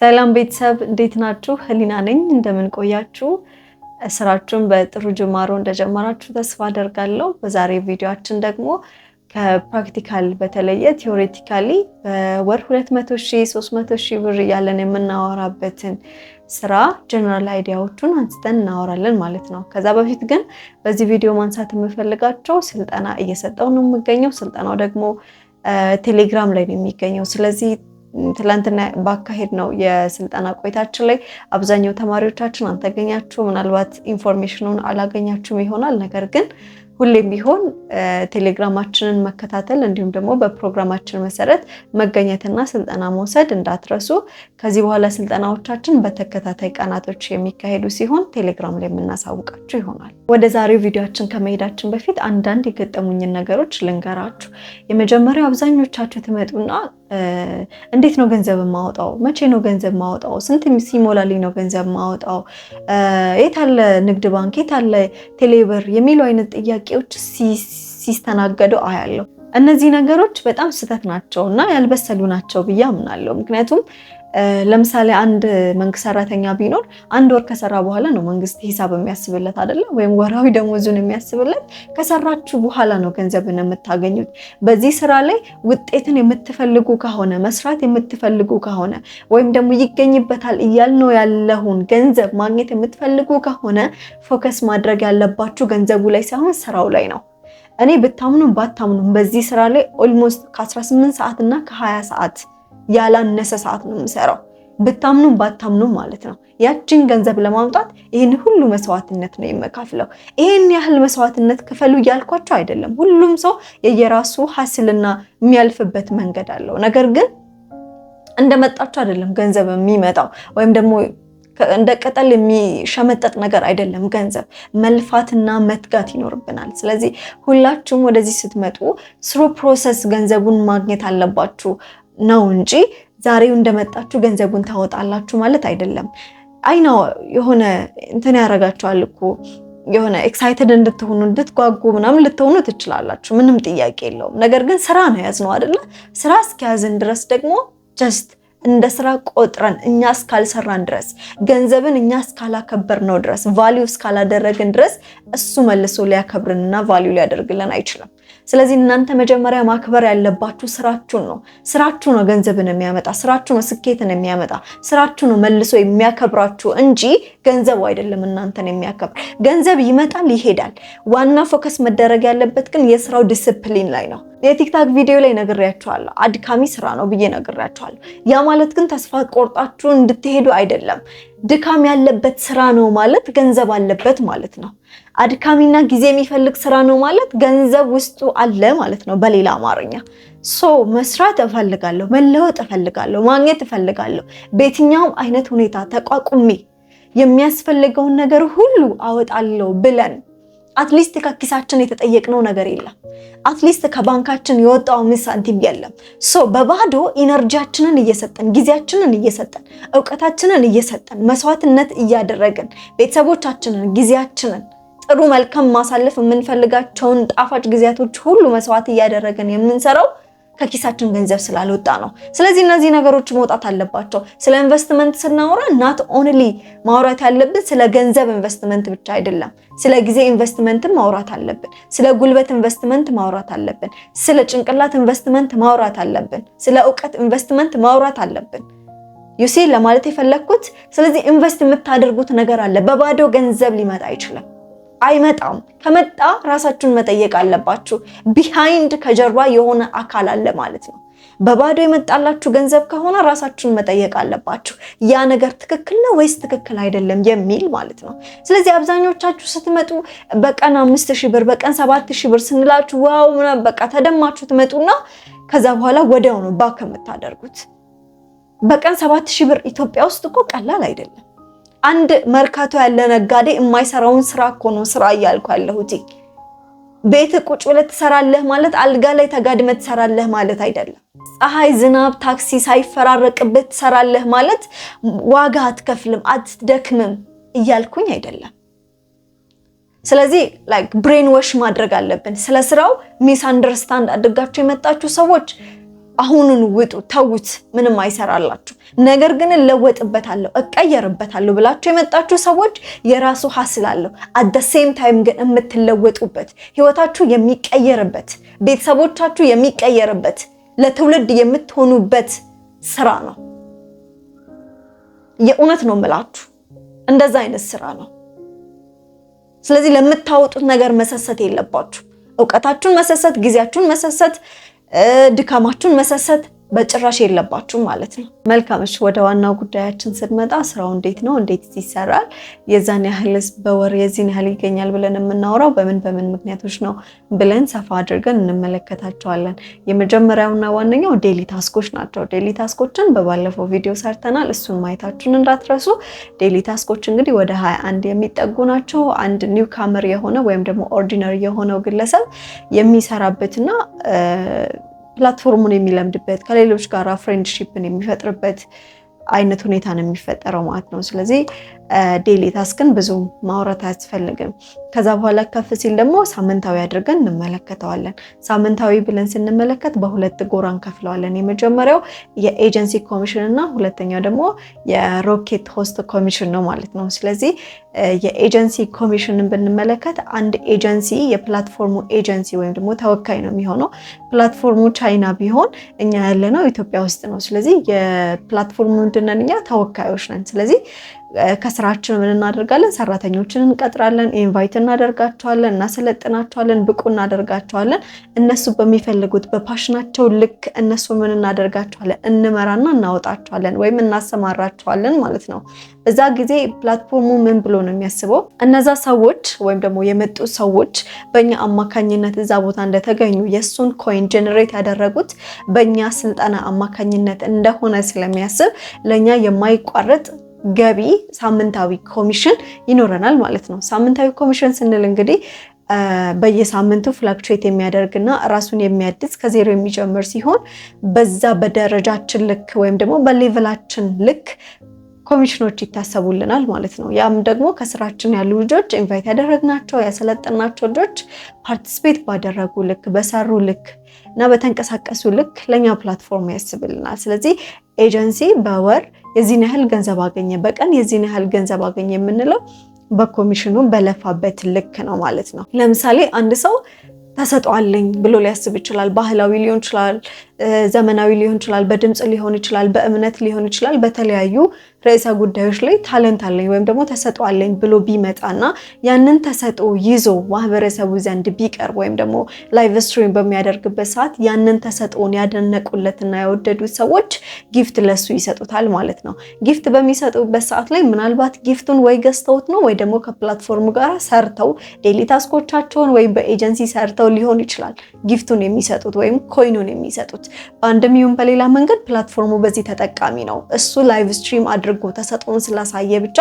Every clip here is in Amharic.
ሰላም ቤተሰብ እንዴት ናችሁ? ህሊና ነኝ። እንደምን ቆያችሁ? ስራችሁን በጥሩ ጅማሮ እንደጀመራችሁ ተስፋ አደርጋለሁ። በዛሬ ቪዲዮአችን ደግሞ ከፕራክቲካል በተለየ ቲዮሬቲካሊ በወር 200,000 300,000 ብር እያለን የምናወራበትን ስራ ጀነራል አይዲያዎቹን አንስተን እናወራለን ማለት ነው። ከዛ በፊት ግን በዚህ ቪዲዮ ማንሳት የምፈልጋቸው ስልጠና እየሰጠው ነው የምገኘው። ስልጠናው ደግሞ ቴሌግራም ላይ ነው የሚገኘው። ስለዚህ ትላንትና ባካሄድ ነው የስልጠና ቆይታችን ላይ አብዛኛው ተማሪዎቻችን አልተገኛችሁ፣ ምናልባት ኢንፎርሜሽኑን አላገኛችሁም ይሆናል። ነገር ግን ሁሌም ቢሆን ቴሌግራማችንን መከታተል እንዲሁም ደግሞ በፕሮግራማችን መሰረት መገኘትና ስልጠና መውሰድ እንዳትረሱ። ከዚህ በኋላ ስልጠናዎቻችን በተከታታይ ቀናቶች የሚካሄዱ ሲሆን ቴሌግራም ላይ የምናሳውቃችሁ ይሆናል። ወደ ዛሬው ቪዲዮአችን ከመሄዳችን በፊት አንዳንድ የገጠሙኝን ነገሮች ልንገራችሁ። የመጀመሪያው አብዛኞቻችሁ ትመጡና እንዴት ነው ገንዘብ ማውጣው? መቼ ነው ገንዘብ ማውጣው? ስንት ሲሞላልኝ ነው ገንዘብ ማውጣው? የት አለ ንግድ ባንክ፣ የት አለ ቴሌብር የሚሉ አይነት ጥያቄዎች ሲስተናገዱ አያለሁ። እነዚህ ነገሮች በጣም ስህተት ናቸው እና ያልበሰሉ ናቸው ብዬ አምናለሁ። ምክንያቱም ለምሳሌ አንድ መንግስት ሰራተኛ ቢኖር አንድ ወር ከሰራ በኋላ ነው መንግስት ሂሳብ የሚያስብለት አይደለም፣ ወይም ወራዊ ደሞዙን የሚያስብለት። ከሰራችሁ በኋላ ነው ገንዘብን የምታገኙት። በዚህ ስራ ላይ ውጤትን የምትፈልጉ ከሆነ መስራት የምትፈልጉ ከሆነ ወይም ደግሞ ይገኝበታል እያልነው ያለውን ገንዘብ ማግኘት የምትፈልጉ ከሆነ ፎከስ ማድረግ ያለባችሁ ገንዘቡ ላይ ሳይሆን ስራው ላይ ነው። እኔ ብታምኑም ባታምኑም በዚህ ስራ ላይ ኦልሞስት ከ18 ሰዓት እና ከ20 ሰዓት ያላነሰ ሰዓት ነው የምሰራው። ብታምኑም ባታምኑም ማለት ነው። ያችን ገንዘብ ለማምጣት ይህን ሁሉ መስዋዕትነት ነው የምከፍለው። ይህን ያህል መስዋዕትነት ክፈሉ እያልኳቸው አይደለም። ሁሉም ሰው የየራሱ ሀስልና የሚያልፍበት መንገድ አለው። ነገር ግን እንደመጣችሁ አይደለም ገንዘብ የሚመጣው፣ ወይም ደግሞ እንደ ቅጠል የሚሸመጠጥ ነገር አይደለም። ገንዘብ መልፋትና መትጋት ይኖርብናል። ስለዚህ ሁላችሁም ወደዚህ ስትመጡ ስሩ ፕሮሰስ ገንዘቡን ማግኘት አለባችሁ ነው እንጂ ዛሬው እንደመጣችሁ ገንዘቡን ታወጣላችሁ ማለት አይደለም። አይናው የሆነ እንትን ያረጋችኋል እኮ የሆነ ኤክሳይትድ እንድትሆኑ እንድትጓጉ ምናምን ልትሆኑ ትችላላችሁ። ምንም ጥያቄ የለውም። ነገር ግን ስራ ነው ያዝነው አይደለ? ስራ እስኪያዝን ድረስ ደግሞ ጀስት እንደ ስራ ቆጥረን እኛ እስካልሰራን ድረስ ገንዘብን እኛ እስካላከበርነው ድረስ ቫልዩ እስካላደረግን ድረስ እሱ መልሶ ሊያከብርንና ቫልዩ ሊያደርግልን አይችልም። ስለዚህ እናንተ መጀመሪያ ማክበር ያለባችሁ ስራችሁን ነው። ስራችሁ ነው ገንዘብን የሚያመጣ፣ ስራችሁ ነው ስኬትን የሚያመጣ፣ ስራችሁ ነው መልሶ የሚያከብራችሁ እንጂ ገንዘቡ አይደለም እናንተን የሚያከብር። ገንዘብ ይመጣል ይሄዳል። ዋና ፎከስ መደረግ ያለበት ግን የስራው ዲሲፕሊን ላይ ነው። የቲክታክ ቪዲዮ ላይ ነግሬያችኋለሁ፣ አድካሚ ስራ ነው ብዬ ነግሬያችኋለሁ። ያ ማለት ግን ተስፋ ቆርጣችሁ እንድትሄዱ አይደለም። ድካም ያለበት ስራ ነው ማለት ገንዘብ አለበት ማለት ነው። አድካሚና ጊዜ የሚፈልግ ስራ ነው ማለት ገንዘብ ውስጡ አለ ማለት ነው። በሌላ አማርኛ መስራት እፈልጋለሁ፣ መለወጥ እፈልጋለሁ፣ ማግኘት እፈልጋለሁ፣ በየትኛውም አይነት ሁኔታ ተቋቁሜ የሚያስፈልገውን ነገር ሁሉ አወጣለሁ ብለን አትሊስት ከኪሳችን የተጠየቅነው ነገር የለም። አትሊስት ከባንካችን የወጣው ሳንቲም የለም። በባዶ ኢነርጂያችንን እየሰጠን ጊዜያችንን እየሰጠን እውቀታችንን እየሰጠን መስዋዕትነት እያደረግን ቤተሰቦቻችንን ጊዜያችንን ጥሩ መልካም ማሳለፍ የምንፈልጋቸውን ጣፋጭ ጊዜያቶች ሁሉ መስዋዕት እያደረግን የምንሰራው ከኪሳችን ገንዘብ ስላልወጣ ነው። ስለዚህ እነዚህ ነገሮች መውጣት አለባቸው። ስለ ኢንቨስትመንት ስናወራ ናት ኦንሊ ማውራት ያለብን ስለ ገንዘብ ኢንቨስትመንት ብቻ አይደለም። ስለ ጊዜ ኢንቨስትመንትም ማውራት አለብን። ስለ ጉልበት ኢንቨስትመንት ማውራት አለብን። ስለ ጭንቅላት ኢንቨስትመንት ማውራት አለብን። ስለ እውቀት ኢንቨስትመንት ማውራት አለብን። ዩሲ ለማለት የፈለኩት ስለዚህ ኢንቨስት የምታደርጉት ነገር አለ። በባዶ ገንዘብ ሊመጣ አይችልም። አይመጣም። ከመጣ ራሳችሁን መጠየቅ አለባችሁ። ቢሃይንድ ከጀርባ የሆነ አካል አለ ማለት ነው። በባዶ የመጣላችሁ ገንዘብ ከሆነ ራሳችሁን መጠየቅ አለባችሁ። ያ ነገር ትክክል ነው ወይስ ትክክል አይደለም የሚል ማለት ነው። ስለዚህ አብዛኞቻችሁ ስትመጡ በቀን 5,000 ብር በቀን 7,000 ብር ስንላችሁ ዋው ምናምን በቃ ተደማችሁ ትመጡና ከዛ በኋላ ወዲያው ነው ባክ የምታደርጉት። በቀን 7,000 ብር ኢትዮጵያ ውስጥ እኮ ቀላል አይደለም። አንድ መርካቶ ያለ ነጋዴ የማይሰራውን ስራ እኮ ነው ስራ እያልኩ ያለሁት። ቤት ቁጭ ብለህ ትሰራለህ ማለት አልጋ ላይ ተጋድመህ ትሰራለህ ማለት አይደለም። ፀሐይ፣ ዝናብ፣ ታክሲ ሳይፈራረቅብህ ትሰራለህ ማለት ዋጋ አትከፍልም፣ አትደክምም እያልኩኝ አይደለም። ስለዚህ ብሬን ዋሽ ማድረግ አለብን። ስለ ስራው ሚስ አንደርስታንድ አድርጋችሁ የመጣችሁ ሰዎች አሁኑን ውጡ፣ ተውት፣ ምንም አይሰራላችሁ። ነገር ግን እለወጥበታለሁ፣ እቀየርበታለሁ ብላችሁ የመጣችሁ ሰዎች የራሱ ሀስል አለው። አት ዘ ሴም ታይም ግን የምትለወጡበት፣ ህይወታችሁ የሚቀየርበት፣ ቤተሰቦቻችሁ የሚቀየርበት፣ ለትውልድ የምትሆኑበት ስራ ነው። የእውነት ነው የምላችሁ፣ እንደዛ አይነት ስራ ነው። ስለዚህ ለምታወጡት ነገር መሰሰት የለባችሁ። እውቀታችሁን መሰሰት፣ ጊዜያችሁን መሰሰት፣ ድካማችሁን መሰሰት በጭራሽ የለባችሁ ማለት ነው። መልካምሽ ወደ ዋናው ጉዳያችን ስንመጣ ስራው እንዴት ነው? እንዴት ይሰራል? የዛን ያህልስ በወር የዚህን ያህል ይገኛል ብለን የምናወራው በምን ምክንያቶች ነው ብለን ሰፋ አድርገን እንመለከታቸዋለን። የመጀመሪያውና ዋነኛው ዴሊ ታስኮች ናቸው። ዴሊ ታስኮችን በባለፈው ቪዲዮ ሰርተናል። እሱን ማየታችሁን እንዳትረሱ። ዴሊ ታስኮች እንግዲህ ወደ 21 የሚጠጉ ናቸው። አንድ ኒው ካመር የሆነ ወይም ደግሞ ኦርዲነሪ የሆነው ግለሰብ የሚሰራበትና ፕላትፎርሙን የሚለምድበት ከሌሎች ጋር ፍሬንድሺፕን የሚፈጥርበት አይነት ሁኔታ ነው የሚፈጠረው ማለት ነው። ስለዚህ ዴሊ ታስክን ብዙ ማውራት አያስፈልግም። ከዛ በኋላ ከፍ ሲል ደግሞ ሳምንታዊ አድርገን እንመለከተዋለን። ሳምንታዊ ብለን ስንመለከት በሁለት ጎራ እንከፍለዋለን። የመጀመሪያው የኤጀንሲ ኮሚሽን እና ሁለተኛው ደግሞ የሮኬት ሆስት ኮሚሽን ነው ማለት ነው። ስለዚህ የኤጀንሲ ኮሚሽንን ብንመለከት አንድ ኤጀንሲ የፕላትፎርሙ ኤጀንሲ ወይም ደግሞ ተወካይ ነው የሚሆነው። ፕላትፎርሙ ቻይና ቢሆን እኛ ያለነው ኢትዮጵያ ውስጥ ነው። ስለዚህ የፕላትፎርሙ ምንድነን? እኛ ተወካዮች ነን። ስለዚህ ከስራችን ምን እናደርጋለን? ሰራተኞችን እንቀጥራለን፣ ኢንቫይት እናደርጋቸዋለን፣ እናሰለጥናቸዋለን፣ ብቁ እናደርጋቸዋለን። እነሱ በሚፈልጉት በፓሽናቸው ልክ እነሱ ምን እናደርጋቸዋለን? እንመራና እናወጣቸዋለን ወይም እናሰማራቸዋለን ማለት ነው። በዛ ጊዜ ፕላትፎርሙ ምን ብሎ ነው የሚያስበው? እነዛ ሰዎች ወይም ደግሞ የመጡ ሰዎች በእኛ አማካኝነት እዛ ቦታ እንደተገኙ የእሱን ኮይን ጀነሬት ያደረጉት በእኛ ስልጠና አማካኝነት እንደሆነ ስለሚያስብ ለእኛ የማይቋረጥ ገቢ ሳምንታዊ ኮሚሽን ይኖረናል ማለት ነው። ሳምንታዊ ኮሚሽን ስንል እንግዲህ በየሳምንቱ ፍላክቹዌት የሚያደርግና ራሱን የሚያድስ ከዜሮ የሚጀምር ሲሆን በዛ በደረጃችን ልክ ወይም ደግሞ በሌቭላችን ልክ ኮሚሽኖች ይታሰቡልናል ማለት ነው። ያም ደግሞ ከስራችን ያሉ ልጆች ኢንቫይት ያደረግናቸው ያሰለጠናቸው ልጆች ፓርቲስፔት ባደረጉ ልክ በሰሩ ልክ እና በተንቀሳቀሱ ልክ ለኛ ፕላትፎርም ያስብልናል። ስለዚህ ኤጀንሲ በወር የዚህን ያህል ገንዘብ አገኘ፣ በቀን የዚህን ያህል ገንዘብ አገኘ የምንለው በኮሚሽኑ በለፋበት ልክ ነው ማለት ነው። ለምሳሌ አንድ ሰው ተሰጥቷለኝ ብሎ ሊያስብ ይችላል። ባህላዊ ሊሆን ይችላል፣ ዘመናዊ ሊሆን ይችላል፣ በድምጽ ሊሆን ይችላል፣ በእምነት ሊሆን ይችላል። በተለያዩ ርዕሰ ጉዳዮች ላይ ታለንት አለኝ ወይም ደግሞ ተሰጥቷለኝ ብሎ ቢመጣና ያንን ተሰጥኦ ይዞ ማህበረሰቡ ዘንድ ቢቀርብ ወይም ደግሞ ላይቭ ስትሪም በሚያደርግበት ሰዓት ያንን ተሰጥኦን ያደነቁለትና ያወደዱት ሰዎች ጊፍት ለሱ ይሰጡታል ማለት ነው። ጊፍት በሚሰጡበት ሰዓት ላይ ምናልባት ጊፍቱን ወይ ገዝተውት ነው ወይ ደግሞ ከፕላትፎርሙ ጋር ሰርተው ዴሊ ታስኮቻቸውን ወይም በኤጀንሲ ሰርተው ሊሆን ይችላል ጊፍቱን የሚሰጡት ወይም ኮይኑን የሚሰጡት። በአንድም ይሁን በሌላ መንገድ ፕላትፎርሙ በዚህ ተጠቃሚ ነው። እሱ ላይቭ ስትሪም አድርጎ ተሰጥኦን ስላሳየ ብቻ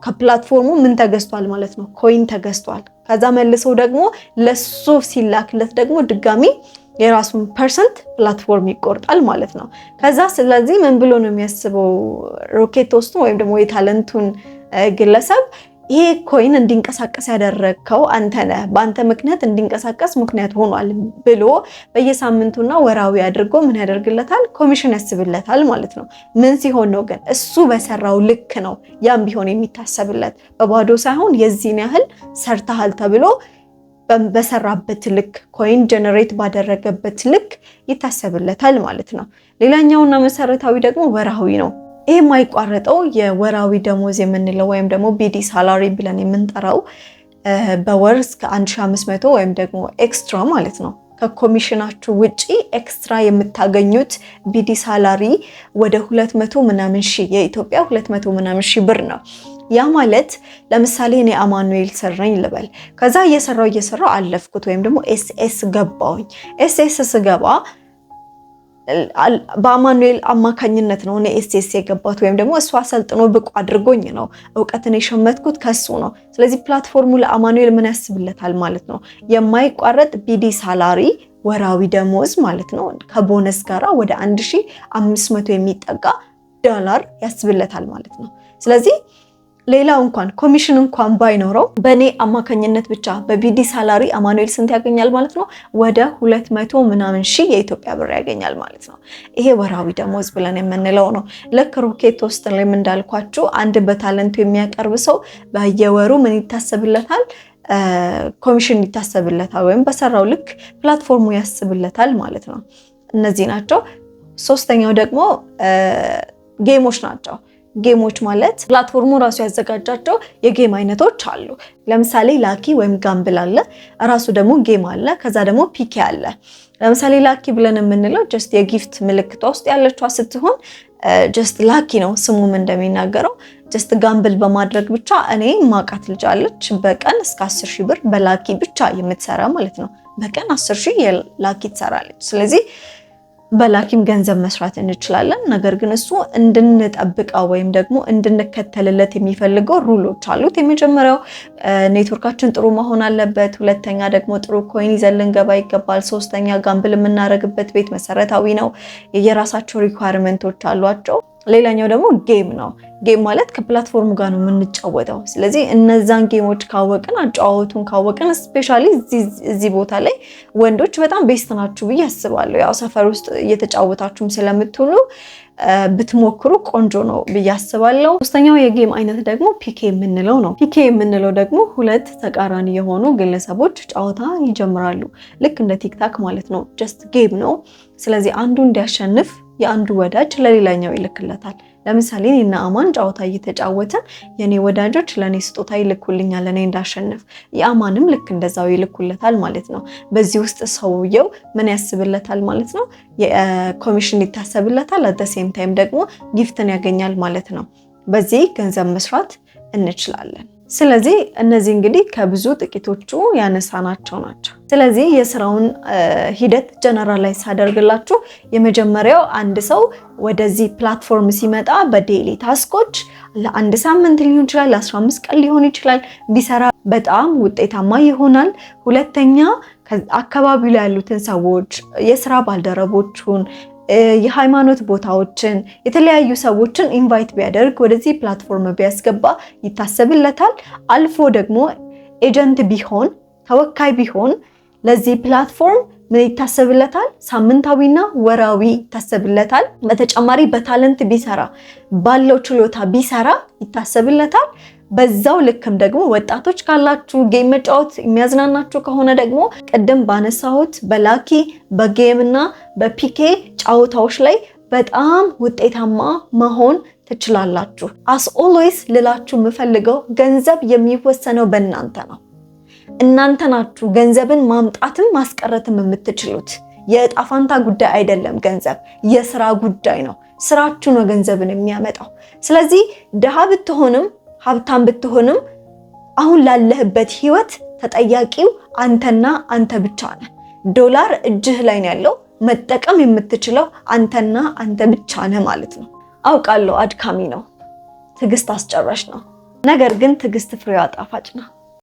ከፕላትፎርሙ ምን ተገዝቷል ማለት ነው? ኮይን ተገዝቷል። ከዛ መልሶ ደግሞ ለሱ ሲላክለት ደግሞ ድጋሚ የራሱን ፐርሰንት ፕላትፎርም ይቆርጣል ማለት ነው። ከዛ ስለዚህ ምን ብሎ ነው የሚያስበው ሮኬት ሆስቱ ወይም ደግሞ የታለንቱን ግለሰብ ይሄ ኮይን እንዲንቀሳቀስ ያደረግከው አንተ ነህ፣ በአንተ ምክንያት እንዲንቀሳቀስ ምክንያት ሆኗል ብሎ በየሳምንቱና ወራዊ አድርጎ ምን ያደርግለታል? ኮሚሽን ያስብለታል ማለት ነው። ምን ሲሆን ነው ግን? እሱ በሰራው ልክ ነው ያም ቢሆን የሚታሰብለት፣ በባዶ ሳይሆን የዚህን ያህል ሰርተሃል ተብሎ በሰራበት ልክ ኮይን ጀነሬት ባደረገበት ልክ ይታሰብለታል ማለት ነው። ሌላኛውና መሰረታዊ ደግሞ ወራዊ ነው። ይሄ የማይቋረጠው የወራዊ ደሞዝ የምንለው ወይም ደግሞ ቢዲ ሳላሪ ብለን የምንጠራው በወር እስከ 1500 ወይም ደግሞ ኤክስትራ ማለት ነው። ከኮሚሽናችሁ ውጪ ኤክስትራ የምታገኙት ቢዲ ሳላሪ ወደ 200 ምናምን ሺህ የኢትዮጵያ 200 ምናምን ሺህ ብር ነው። ያ ማለት ለምሳሌ እኔ አማኑኤል ሰራኝ ልበል። ከዛ እየሰራው አለፍኩት ወይም ደግሞ ኤስኤስ ገባውኝ። ኤስኤስ ስገባ በአማኑኤል አማካኝነት ነው እኔ ኤስኤስ የገባሁት ወይም ደግሞ እሱ አሰልጥኖ ብቁ አድርጎኝ ነው እውቀትን የሸመትኩት ከሱ ነው። ስለዚህ ፕላትፎርሙ ለአማኑኤል ምን ያስብለታል ማለት ነው? የማይቋረጥ ቢዲ ሳላሪ ወራዊ ደሞዝ ማለት ነው። ከቦነስ ጋራ ወደ 1500 የሚጠጋ ዶላር ያስብለታል ማለት ነው። ስለዚህ ሌላው እንኳን ኮሚሽን እንኳን ባይኖረው በኔ አማካኝነት ብቻ በቪዲ ሳላሪ አማኑኤል ስንት ያገኛል ማለት ነው? ወደ 200 ምናምን ሺህ የኢትዮጵያ ብር ያገኛል ማለት ነው። ይሄ ወራዊ ደሞዝ ብለን የምንለው ነው። ልክ ሮኬት ውስጥ ላይ እንዳልኳችሁ አንድ በታለንቱ የሚያቀርብ ሰው በየወሩ ምን ይታሰብለታል? ኮሚሽን ይታሰብለታል፣ ወይም በሰራው ልክ ፕላትፎርሙ ያስብለታል ማለት ነው። እነዚህ ናቸው። ሶስተኛው ደግሞ ጌሞች ናቸው። ጌሞች ማለት ፕላትፎርሙ ራሱ ያዘጋጃቸው የጌም አይነቶች አሉ። ለምሳሌ ላኪ ወይም ጋምብል አለ፣ ራሱ ደግሞ ጌም አለ፣ ከዛ ደግሞ ፒኬ አለ። ለምሳሌ ላኪ ብለን የምንለው ጀስት የጊፍት ምልክቷ ውስጥ ያለችዋ ስትሆን ጀስት ላኪ ነው ስሙም እንደሚናገረው። ጀስት ጋምብል በማድረግ ብቻ እኔ ማቃት ልጅ አለች በቀን እስከ 10 ሺህ ብር በላኪ ብቻ የምትሰራ ማለት ነው። በቀን 10 ሺህ የላኪ ትሰራለች። ስለዚህ በላኪም ገንዘብ መስራት እንችላለን። ነገር ግን እሱ እንድንጠብቀው ወይም ደግሞ እንድንከተልለት የሚፈልገው ሩሎች አሉት። የመጀመሪያው ኔትወርካችን ጥሩ መሆን አለበት። ሁለተኛ ደግሞ ጥሩ ኮይን ይዘን ልንገባ ይገባል። ሶስተኛ ጋምብል የምናደርግበት ቤት መሰረታዊ ነው። የየራሳቸው ሪኳየርመንቶች አሏቸው። ሌላኛው ደግሞ ጌም ነው። ጌም ማለት ከፕላትፎርሙ ጋር ነው የምንጫወተው። ስለዚህ እነዛን ጌሞች ካወቅን፣ አጫዋወቱን ካወቅን፣ ስፔሻሊ እዚህ ቦታ ላይ ወንዶች በጣም ቤስት ናችሁ ብዬ አስባለሁ። ያው ሰፈር ውስጥ እየተጫወታችሁም ስለምትውሉ ብትሞክሩ ቆንጆ ነው ብዬ አስባለሁ። ሶስተኛው የጌም አይነት ደግሞ ፒኬ የምንለው ነው። ፒኬ የምንለው ደግሞ ሁለት ተቃራኒ የሆኑ ግለሰቦች ጨዋታ ይጀምራሉ። ልክ እንደ ቲክታክ ማለት ነው። ጀስት ጌም ነው። ስለዚህ አንዱ እንዲያሸንፍ የአንዱ ወዳጅ ለሌላኛው ይልክለታል። ለምሳሌ እኔና አማን ጨዋታ እየተጫወተን የኔ ወዳጆች ለኔ ስጦታ ይልኩልኛል እኔ እንዳሸንፍ፣ የአማንም ልክ እንደዛው ይልኩለታል ማለት ነው። በዚህ ውስጥ ሰውየው ምን ያስብለታል ማለት ነው? የኮሚሽን ይታሰብለታል። አት ዘ ሴም ታይም ደግሞ ጊፍትን ያገኛል ማለት ነው። በዚህ ገንዘብ መስራት እንችላለን። ስለዚህ እነዚህ እንግዲህ ከብዙ ጥቂቶቹ ያነሳናቸው ናቸው። ስለዚህ የስራውን ሂደት ጀነራላይዝ ሳደርግላችሁ የመጀመሪያው አንድ ሰው ወደዚህ ፕላትፎርም ሲመጣ በዴይሊ ታስኮች ለአንድ ሳምንት ሊሆን ይችላል፣ ለ15 ቀን ሊሆን ይችላል ቢሰራ በጣም ውጤታማ ይሆናል። ሁለተኛ አካባቢው ላይ ያሉትን ሰዎች፣ የስራ ባልደረቦቹን፣ የሃይማኖት ቦታዎችን፣ የተለያዩ ሰዎችን ኢንቫይት ቢያደርግ ወደዚህ ፕላትፎርም ቢያስገባ ይታሰብለታል። አልፎ ደግሞ ኤጀንት ቢሆን፣ ተወካይ ቢሆን ለዚህ ፕላትፎርም ምን ይታሰብለታል? ሳምንታዊና ወራዊ ይታሰብለታል። በተጨማሪ በታለንት ቢሰራ፣ ባለው ችሎታ ቢሰራ ይታሰብለታል። በዛው ልክም ደግሞ ወጣቶች ካላችሁ ጌም መጫወት የሚያዝናናችሁ ከሆነ ደግሞ ቅድም ባነሳሁት በላኪ በጌም እና በፒኬ ጨዋታዎች ላይ በጣም ውጤታማ መሆን ትችላላችሁ። አስ ኦልዌይስ ልላችሁ የምፈልገው ገንዘብ የሚወሰነው በእናንተ ነው። እናንተ ናችሁ ገንዘብን ማምጣትም ማስቀረትም የምትችሉት። የዕጣ ፋንታ ጉዳይ አይደለም። ገንዘብ የስራ ጉዳይ ነው። ስራችሁ ነው ገንዘብን የሚያመጣው። ስለዚህ ድሃ ብትሆንም ሀብታም ብትሆንም አሁን ላለህበት ህይወት ተጠያቂው አንተና አንተ ብቻ ነህ። ዶላር እጅህ ላይ ነው ያለው። መጠቀም የምትችለው አንተና አንተ ብቻ ነህ ማለት ነው። አውቃለሁ አድካሚ ነው፣ ትዕግስት አስጨራሽ ነው። ነገር ግን ትዕግስት ፍሬዋ ጣፋጭ ነው።